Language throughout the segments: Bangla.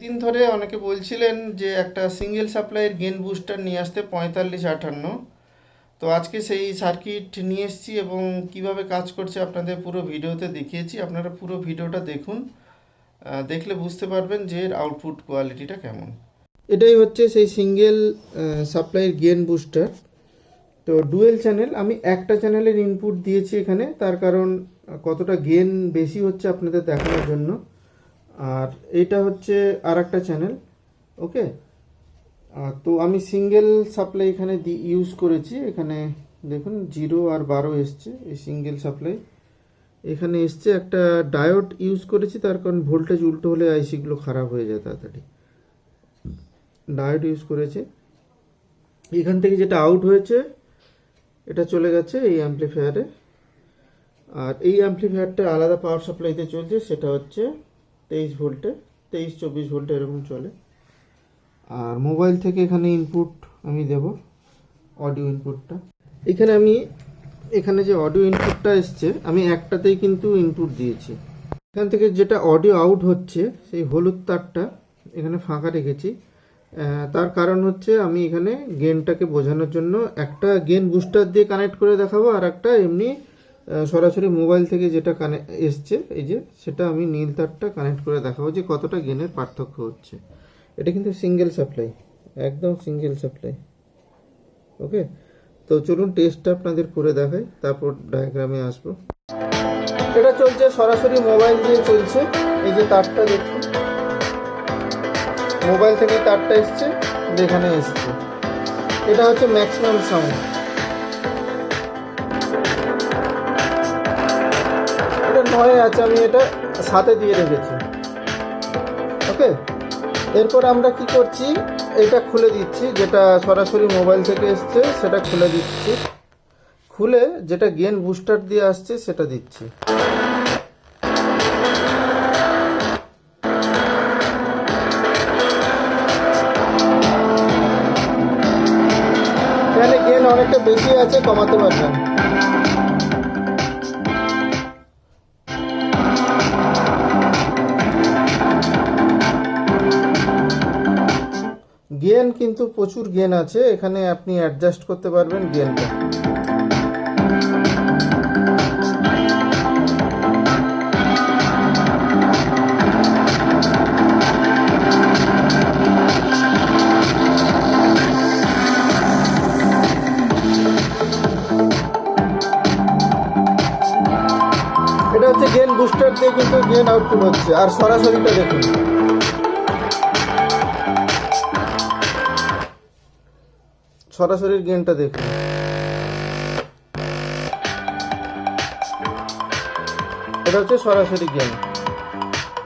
দিন ধরে অনেকে বলছিলেন যে একটা সিঙ্গেল সাপ্লাইয়ের গেন বুস্টার নিয়ে আসতে 4558। তো আজকে সেই সার্কিট নিয়ে এসেছি এবং কিভাবে কাজ করছে আপনাদের পুরো ভিডিওতে দেখিয়েছি। আপনারা পুরো ভিডিওটা দেখুন, দেখলে বুঝতে পারবেন যে এর আউটপুট কোয়ালিটিটা কেমন। এটাই হচ্ছে সেই সিঙ্গেল সাপ্লাইয়ের গেন বুস্টার। তো ডুয়েল চ্যানেল, আমি একটা চ্যানেলের ইনপুট দিয়েছি এখানে, তার কারণ কতটা গেন বেশি হচ্ছে আপনাদের দেখানোর জন্য। আর এইটা হচ্ছে আর একটা চ্যানেল। ওকে, তো আমি সিঙ্গেল সাপ্লাই এখানে ইউজ করেছি। এখানে দেখুন 0 আর 12 এসছে এই সিঙ্গেল সাপ্লাই। এখানে এসছে একটা ডায়োড ইউজ করেছি, তার কারণ ভোল্টেজ উল্টো হলে আইসিগুলো খারাপ হয়ে যায় তাড়াতাড়ি। ডায়োড ইউজ করেছে। এখান থেকে যেটা আউট হয়েছে এটা চলে গেছে এই অ্যাম্পলিফায়ারে। আর এই অ্যাম্পলিফায়ারটা আলাদা পাওয়ার সাপ্লাইতে চলছে, সেটা হচ্ছে 23 ভোল্টে, 23-24 ভোল্টে এরকম চলে। আর মোবাইল থেকে এখানে ইনপুট আমি দেব, অডিও ইনপুটটা। এখানে যে অডিও ইনপুটটা এসছে, আমি একটাতেই কিন্তু ইনপুট দিয়েছি। এখান থেকে যেটা অডিও আউট হচ্ছে সেই হলুদ তারটা এখানে ফাঁকা রেখেছি। তার কারণ হচ্ছে আমি এখানে গেনটাকে বোঝানোর জন্য একটা গেন বুস্টার দিয়ে কানেক্ট করে দেখাবো, আর একটা এমনি সরাসরি মোবাইল থেকে যেটা এসছে এই যে, সেটা আমি নীল তারটা কানেক্ট করে দেখাবো যে কতটা গেনের পার্থক্য হচ্ছে। এটা কিন্তু সিঙ্গেল সাপ্লাই, একদম সিঙ্গেল সাপ্লাই। ওকে, তো চলুন টেস্টটা আপনাদের করে দেখাই, তারপর ডায়াগ্রামে আসবো। এটা চলছে সরাসরি মোবাইল দিয়ে চলছে। এই যে তারটা দেখুন, মোবাইল থেকে তারটা এসছে, যেখানে এসছে এটা হচ্ছে ম্যাক্সিমাম সাউন্ড। এটা 9 আছে, আমি এটা 7 দিয়ে রেখেছি। ওকে, এরপর আমরা কি করছি, এটা খুলে দিচ্ছি, যেটা সরাসরি মোবাইল থেকে এসছে সেটা খুলে দিচ্ছি। খুলে যেটা গেন বুস্টার দিয়ে আসছে সেটা দিচ্ছি। এখানে গেন অনেকটা বেশি আছে, কমাতে পারবেন। গেন কিন্তু প্রচুর গেন আছে এখানে, আপনি অ্যাডজাস্ট করতে পারবেন গেনটা। এটা হচ্ছে গেন বুস্টার দিয়ে কিন্তু গেন আউটপুট হচ্ছে। আর সরাসরিটা দেখুন, সরাসরির গেনটা দেখুন। এটা হচ্ছে সরাসরি গেন,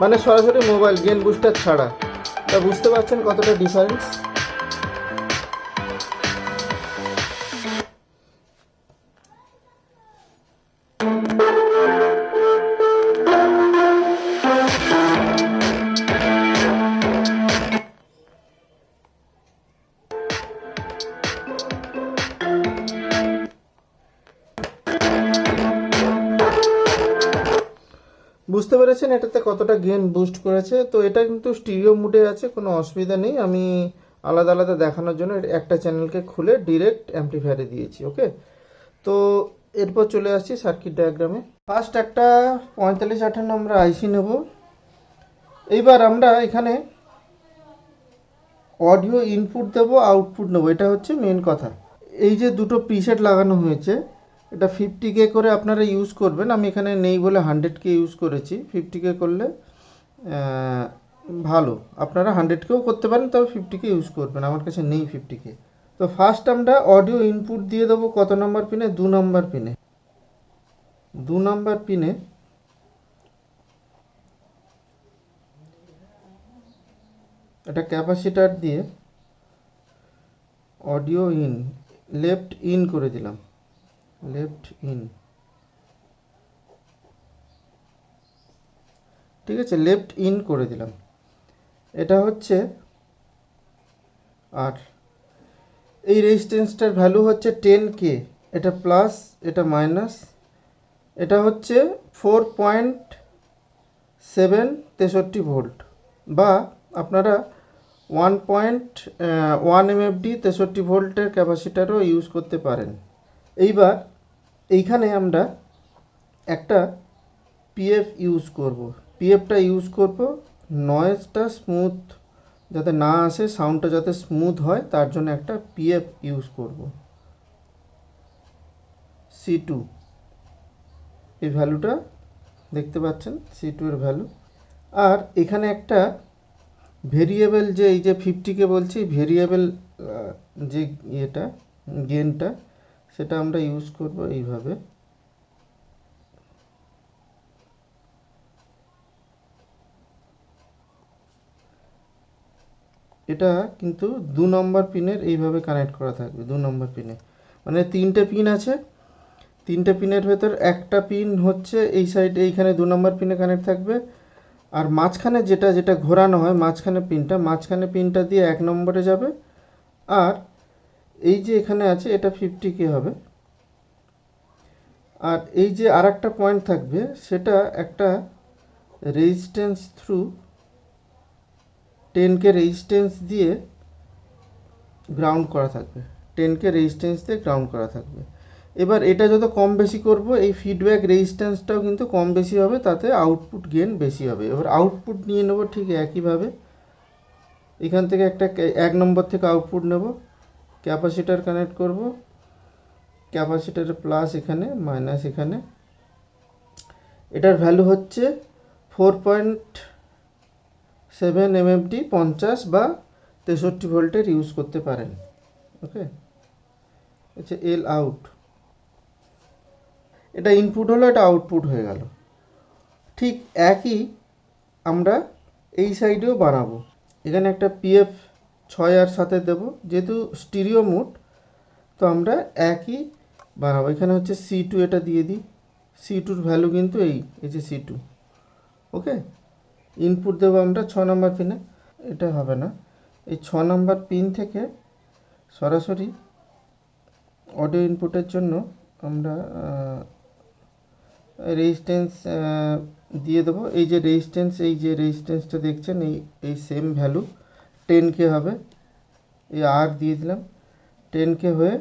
মানে সরাসরি মোবাইল গেন বুস্টার ছাড়া। তা বুঝতে পারছেন কতটা ডিফারেন্স। বুঝতে পেরেছেন এটাতে কতটা গেন বুস্ট করেছে। তো এটা কিন্তু স্টিরিও মুডে আছে, কোনো অসুবিধা নেই। আমি আলাদা আলাদা দেখানোর জন্য একটা চ্যানেলকে খুলে ডিরেক্ট অ্যাম্পলিফায়ারে দিয়েছি। ওকে, তো এরপর চলে আসছি সার্কিট ডায়াগ্রামে। ফার্স্ট একটা 4558 আমরা আইসি নেব। এইবার আমরা এখানে অডিও ইনপুট দেবো, আউটপুট নেবো, এটা হচ্ছে মেন কথা। এই যে দুটো প্রিসেট লাগানো হয়েছে, এটা 50K করে আপনারা ইউজ করবেন। আমি এখানে নেই বলে 100K ইউজ করেছি। 50K করলে ভালো, আপনারা 100Kও করতে পারেন, তবে 50K ইউজ করবেন। আমার কাছে নেই 50K। তো ফার্স্ট আমরা অডিও ইনপুট দিয়ে দেবো কত নম্বর পিনে, 2 নম্বর পিনে। 2 নম্বর পিনে একটা ক্যাপাসিটার দিয়ে অডিও ইন, লেফট ইন করে দিলাম, লেফট ইন। ঠিক আছে, লেফট ইন করে দিলাম। এটা হচ্ছে, আর এই রেজিস্ট্যান্সটার ভ্যালু হচ্ছে 10K। এটা প্লাস, এটা মাইনাস। এটা হচ্ছে 4.763 ভোল্ট, বা আপনারা 1.1 এমএফডি 63 ভোল্টের ক্যাপাসিটারও ইউজ করতে পারেন। এইবার এইখানে আমরা একটা পিএফ ইউজ করব। পিএফটা ইউজ করব নয়েজটা স্মুথ যাতে না আসে, সাউন্ডটা যাতে স্মুথ হয়, তার জন্য একটা পিএফ ইউজ করব। C2 এই ভ্যালুটা দেখতে পাচ্ছেন, C2 এর ভ্যালু। আর এখানে একটা ভেরিয়েবল, যে এই যে 50কে বলছি, ভেরিয়েবল যে ইয়েটা গেনটা, সেটা আমরা ইউজ করব এইভাবে। এটা কিন্তু 2 নম্বর পিনের এইভাবে কানেক্ট করা থাকবে। 2 নম্বর পিনে মানে 3টে পিন আছে, 3টে পিনের ভেতর একটা পিন হচ্ছে এই সাইডে, এইখানে 2 নম্বর পিনে কানেক্ট থাকবে। আর মাঝখানে যেটা যেটা ঘোরানো হয়, মাঝখানে পিনটা দিয়ে 1 নম্বরে যাবে। আর এই যে এখানে আছে, এটা 50K হবে। আর এই যে আর একটা পয়েন্ট থাকবে, সেটা একটা রেজিস্ট্যান্স থ্রু 10K রেজিস্ট্যান্স দিয়ে গ্রাউন্ড করা থাকবে। 10K রেজিস্ট্যান্স দিয়ে গ্রাউন্ড করা থাকবে। এবার এটা যত কম বেশি করব, এই ফিডব্যাক রেজিস্ট্যান্সটাও কিন্তু কম বেশি হবে, তাতে আউটপুট গেন বেশি হবে। এবার আউটপুট নিয়ে নেব ঠিক একইভাবে। এখান থেকে একটা 1 নম্বর থেকে আউটপুট নেব, ক্যাপাসিটার কানেক্ট করব, ক্যাপাসিটারে প্লাস এখানে, মাইনাস এখানে। এটার ভ্যালু হচ্ছে 4.7 এমএফডি, 50 বা 63 ভোল্টের ইউজ করতে পারেন। ওকে, আচ্ছা, এল আউট, এটা ইনপুট হলো, এটা আউটপুট হয়ে গেল। ঠিক একই আমরা এই সাইডেও বানাবো। এখানে একটা পিএফ 6 আর 7 দেবো, যেহেতু স্টিরিও মোড, তো আমরা একই বানাবো। এখানে হচ্ছে C2, এটা দিয়ে দিই। C2-র ভ্যালু কিন্তু এই যে C2। ওকে, ইনপুট দেবো আমরা 6 নম্বর পিনে। এটা হবে না, এই 6 নম্বর পিন থেকে সরাসরি অডিও ইনপুটের জন্য আমরা রেজিস্ট্যান্স দিয়ে দেবো। এই যে রেজিস্ট্যান্সটা দেখছেন, এই সেম ভ্যালু 10K হবে। এই আর দিয়ে দিলাম, 10K হয়ে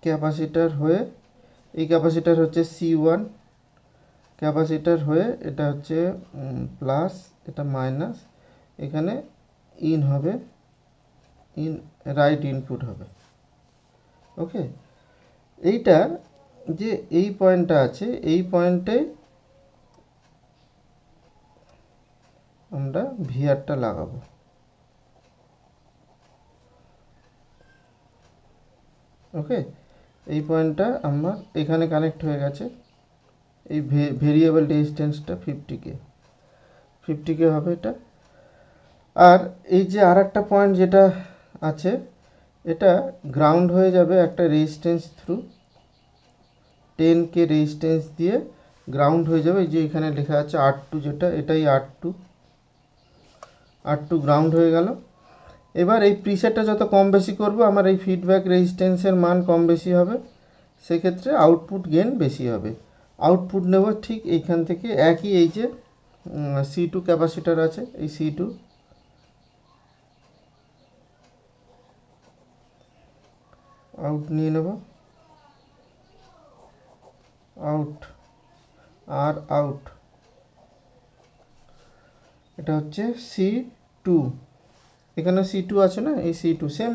ক্যাপাসিটার হয়ে, এই ক্যাপাসিটার হচ্ছে C1 ক্যাপাসিটার হয়ে, এটা হচ্ছে প্লাস, এটা মাইনাস, এখানে ইন হবে, রাইট ইনপুট হবে। ওকে, এইটা যে এই পয়েন্টটা আছে, এই পয়েন্টে আমরা ভিআরটা লাগাবো। ওকে, এই পয়েন্টটা আমার এখানে কানেক্ট হয়ে গেছে। এই ভেরিয়েবল রেজিস্ট্যান্সটা 50K হবে এটা। আর এই যে আর একটা পয়েন্ট যেটা আছে, এটা গ্রাউন্ড হয়ে যাবে একটা রেজিস্ট্যান্স থ্রু, 10K রেজিস্ট্যান্স দিয়ে গ্রাউন্ড হয়ে যাবে। এই যে এখানে লেখা আছে R2, যেটা এটাই R2 গ্রাউন্ড হয়ে গেল। এবার এই প্রিসেটটা যত কম বেশি করব, আমার এই ফিডব্যাক রেজিস্ট্যান্সের মান কম বেশি হবে, সেক্ষেত্রে আউটপুট গেন বেশি হবে। আউটপুট নেব ঠিক এইখান থেকে, একই এই যে C2 ক্যাপাসিটার আছে, এই C2 আউট নিয়ে নেব, আউট আর আউট, এটা হচ্ছে C2। এখানে C2 আছে না, এই C2 same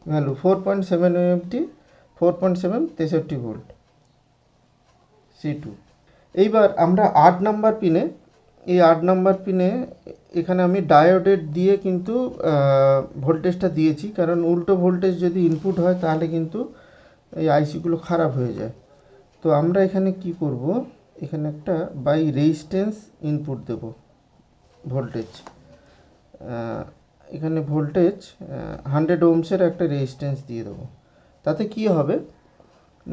value 4.7 MFD, 4.7 63 volt C2। এইবার আমরা 8 নাম্বার পিনে, এই 8 নাম্বার পিনে এখানে আমি ডায়োডের দিয়ে কিন্তু ভোল্টেজটা দিয়েছি, কারণ উল্টো ভোল্টেজ যদি ইনপুট হয় তাহলে কিন্তু এই আইসিগুলো খারাপ হয়ে যায়। তো আমরা এখানে কি করব, এখানে একটা বাই রেজিস্ট্যান্স ইনপুট দেব ভোল্টেজ। এখানে ভোল্টেজ 100 ওহমসের একটা রেজিস্ট্যান্স দিয়ে দেবো। তাতে কি হবে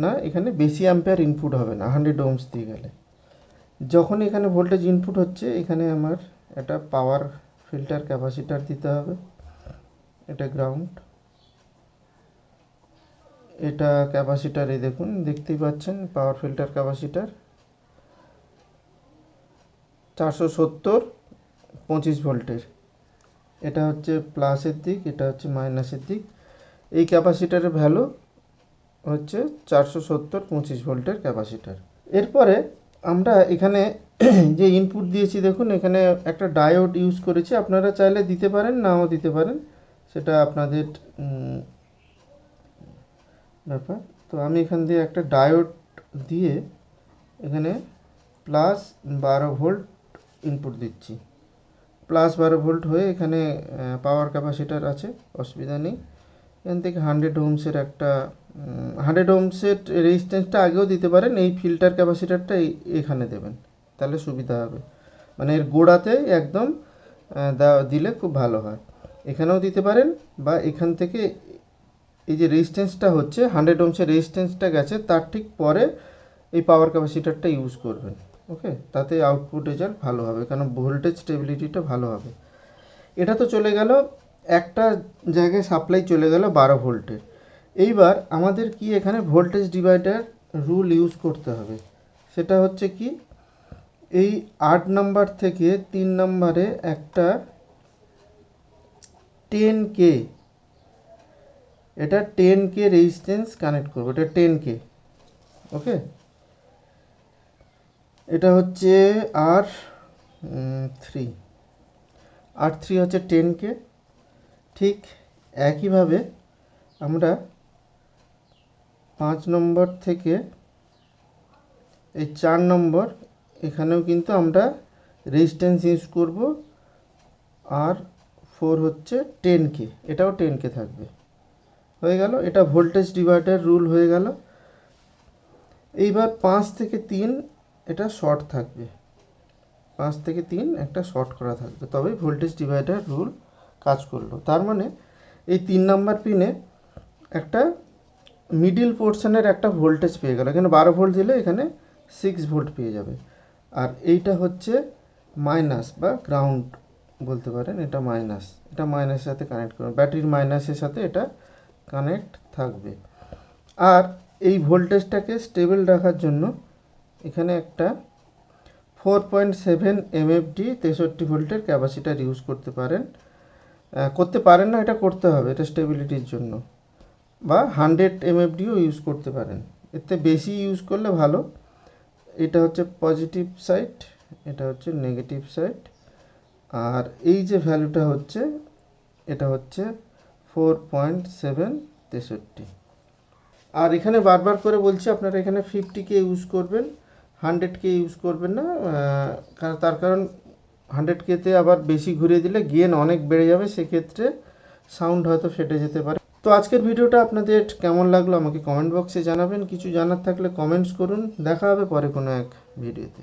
না, এখানে বেশি অ্যাম্পিয়ার ইনপুট হবে না 100 ওহমস দিয়ে গেলে। যখন এখানে ভোল্টেজ ইনপুট হচ্ছে, এখানে আমার একটা পাওয়ার ফিল্টার ক্যাপাসিটার দিতে হবে। এটা গ্রাউন্ড, এটা ক্যাপাসিটার, এই দেখুন, দেখতেই পাচ্ছেন পাওয়ার ফিল্টার ক্যাপাসিটার 470 25 ভোল্টের। এটা হচ্ছে প্লাসের দিক, এটা হচ্ছে মাইনাসের দিক। এই ক্যাপাসিটারের ভ্যালু হচ্ছে 470 25 ভোল্টের ক্যাপাসিটার। এরপরে আমরা এখানে যে ইনপুট দিয়েছি দেখুন, এখানে একটা ডায়োড ইউজ করেছি। আপনারা চাইলে দিতে পারেন, নাও দিতে পারেন, সেটা আপনাদের ব্যাপার। তো আমি এখান দিয়ে একটা ডায়োড দিয়ে এখানে প্লাস 12 ভোল্ট ইনপুট দিচ্ছি। প্লাস 12 ভোল্ট হয়ে এখানে পাওয়ার ক্যাপাসিটার আছে, অসুবিধা নেই। এখান থেকে 100 ওহমসের একটা 100 ওহমসের রেজিস্ট্যান্সটা আগেও দিতে পারেন, এই ফিল্টার ক্যাপাসিটারটা এখানে দেবেন, তাহলে সুবিধা হবে। মানে এর গোড়াতে একদম দিলে খুব ভালো হয়। এখানেও দিতে পারেন, বা এখান থেকে এই যে রেজিস্ট্যান্সটা হচ্ছে 100 ওহমসের রেজিস্ট্যান্সটা গেছে, তার ঠিক পরে এই পাওয়ার ক্যাপাসিটারটা ইউজ করবেন। ওকে, তাতে আউটপুট রেজাল্ট ভালো হবে, কারণ ভোল্টেজ স্টেবিলিটিটা ভালো হবে। এটা তো চলে গেল, একটা জায়গায় সাপ্লাই চলে গেল 12 ভোল্টের। এইবার আমাদের কি এখানে ভোল্টেজ ডিভাইডার রুল ইউজ করতে হবে। সেটা হচ্ছে কি, এই 8 নাম্বার থেকে 3 নাম্বারে একটা 10K, এটা 10K রেজিস্ট্যান্স কানেক্ট করবো, এটা 10K। ওকে, এটা হচ্ছে R3, R3 হচ্ছে 10K। ঠিক একইভাবে আমরা 5 নম্বর থেকে এই 4 নম্বর, এখানেও কিন্তু আমরা রেজিস্ট্যান্স ইউজ করব। R4 হচ্ছে 10K, এটাও 10K থাকবে। হয়ে গেল, এটা ভোল্টেজ ডিভাইডার রুল হয়ে গেল। এইবার 5 থেকে 3 এটা শর্ট থাকবে, 5 থেকে 3 একটা শর্ট করা থাকবে, তবেই ভোল্টেজ ডিভাইডার রুল কাজ করলো। তার মানে এই 3 নাম্বার পিনে একটা মিডিল পোর্শনের একটা ভোল্টেজ পেয়ে গেল। এখানে 12 ভোল্ট দিলে এখানে 6 ভোল্ট পেয়ে যাবে। আর এইটা হচ্ছে মাইনাস বা গ্রাউন্ড বলতে পারেন, এটা মাইনাস, এটা মাইনাসের সাথে কানেক্ট করবে, ব্যাটারির মাইনাসের সাথে এটা কানেক্ট থাকবে। আর এই ভোল্টেজটাকে স্টেবল রাখার জন্য এখানে একটা 4.7 MFD 63 ভোল্টের ক্যাপাসিটার ইউজ করতে পারেন না, এটা করতে হবে, এটা স্টেবিলিটির জন্য। বা 100 MFDও ইউজ করতে পারেন, এতে বেশি ইউজ করলে ভালো। এটা হচ্ছে পজিটিভ সাইড, এটা হচ্ছে নেগেটিভ সাইড। আর এই যে ভ্যালুটা হচ্ছে, এটা হচ্ছে 4.763। আর এখানে বারবার করে বলছি, আপনারা এখানে 50K ইউজ করবেন, 100K ইউজ করবেন না। তার কারণ 100Kতে আবার বেশি ঘুরিয়ে দিলে গেন অনেক বেড়ে যাবে, সেক্ষেত্রে সাউন্ড হয়তো ফেটে যেতে পারে। তো আজকের ভিডিওটা আপনাদের কেমন লাগলো আমাকে কমেন্ট বক্সে জানাবেন। কিছু জানার থাকলে কমেন্টস করুন। দেখা হবে পরে কোনো এক ভিডিওতে।